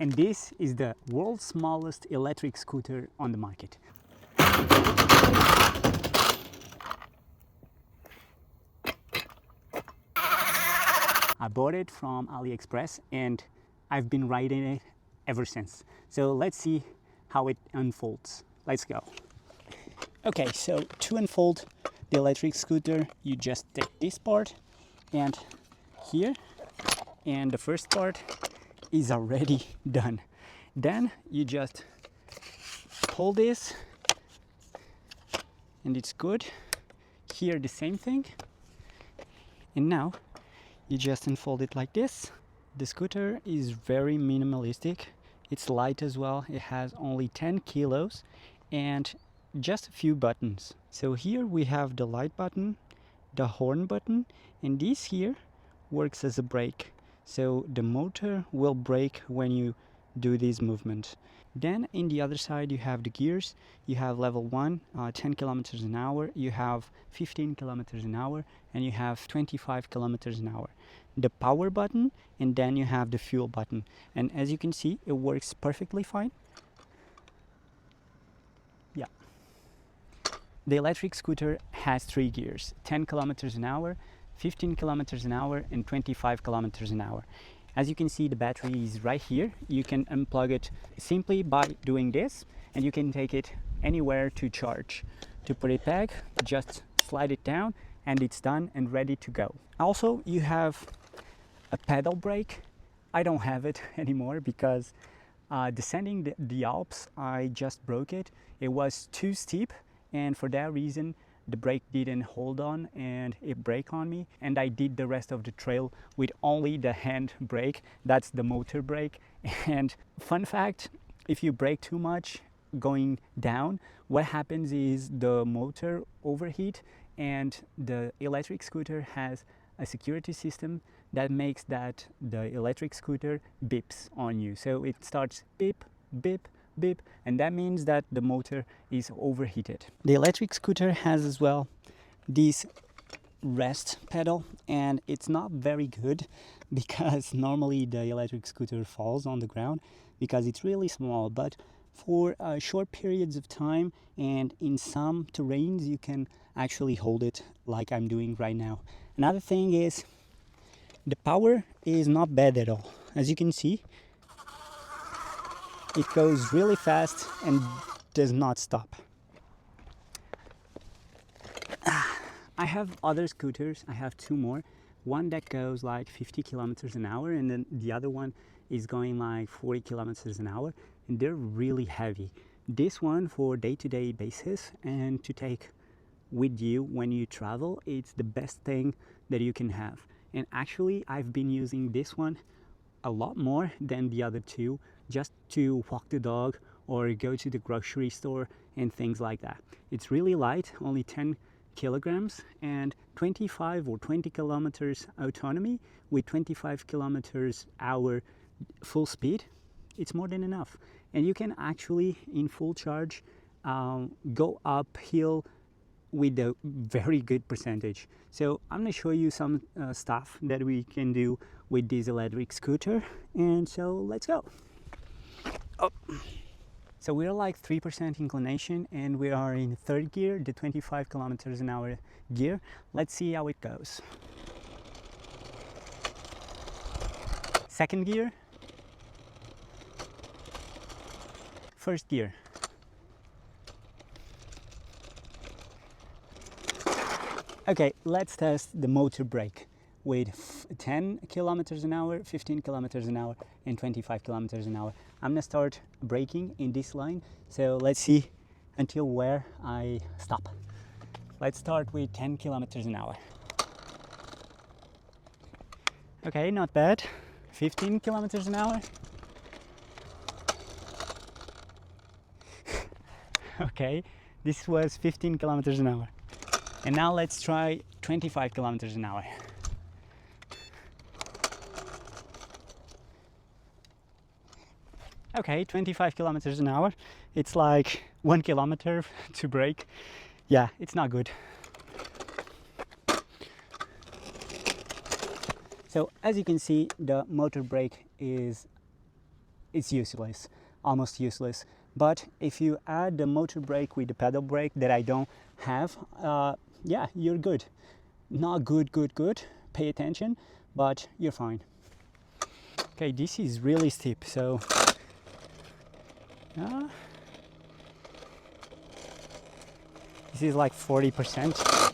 And this is the world's smallest electric scooter on the market. I bought it from AliExpress and I've been riding it ever since. So let's see how it unfolds. Let's go. Okay, so to unfold the electric scooter, you just take this part and here, and the first part is already done. Then you just pull this and it's good. Here the same thing. And now you just unfold it like this. The scooter is very minimalistic. It's light as well. It has only 10 kilos and just a few buttons. So here we have the light button, the horn button, and this here works as a brake. So the motor will brake when you do this movement. Then in the other side you have the gears. You have level 1, 10 kilometers an hour, you have 15 kilometers an hour, and you have 25 kilometers an hour. The power button, and then you have the fuel button. And as you can see, it works perfectly fine. Yeah. The electric scooter has 3 gears, 10 kilometers an hour, 15 kilometers an hour, and 25 kilometers an hour. As you can see, the battery is right here. You can unplug it simply by doing this, and you can take it anywhere to charge. To put it back, just slide it down and it's done and ready to go. Also, you have a pedal brake. I don't have it anymore because descending the Alps, I just broke it. It was too steep, and for that reason the brake didn't hold on and it braked on me, and I did the rest of the trail with only the hand brake. That's the motor brake. And fun fact, if you brake too much going down, what happens is the motor overheat, and the electric scooter has a security system that makes that the electric scooter beeps on you. So it starts beep, beep, beep, and that means that the motor is overheated. The electric scooter has as well this rest pedal, and it's not very good because normally the electric scooter falls on the ground because it's really small, but for short periods of time and in some terrains you can actually hold it like I'm doing right now. Another thing is the power is not bad at all. As you can see, it goes really fast and does not stop. I have other scooters. I have 2 more. One that goes like 50 kilometers an hour, and then the other one is going like 40 kilometers an hour, and they're really heavy. This one for day-to-day basis and to take with you when you travel, it's the best thing that you can have. And actually I've been using this one a lot more than the other 2, just to walk the dog or go to the grocery store and things like that. It's really light, only 10 kilograms, and 25 or 20 kilometers autonomy with 25 kilometers hour full speed. It's more than enough, and you can actually in full charge go uphill with a very good percentage. So I'm gonna show you some stuff that we can do with this electric scooter, and so let's go. Oh. So we're like 3% inclination and we are in 3rd gear, the 25 kilometers an hour gear. Let's see how it goes. 2nd gear, 1st gear. Okay, let's test the motor brake with 10 kilometers an hour, 15 kilometers an hour, and 25 kilometers an hour. I'm gonna start braking in this line, so let's see until where I stop. Let's start with 10 kilometers an hour. Okay, not bad. 15 kilometers an hour. Okay, this was 15 kilometers an hour. And now let's try 25 kilometers an hour. Okay, 25 kilometers an hour. It's like 1 kilometer to brake. Yeah, it's not good. So as you can see, the motor brake is it's useless, almost useless. But if you add the motor brake with the pedal brake that I don't have, yeah, you're good. Not good, pay attention, but you're fine. Okay, this is really steep, so this is like 40%.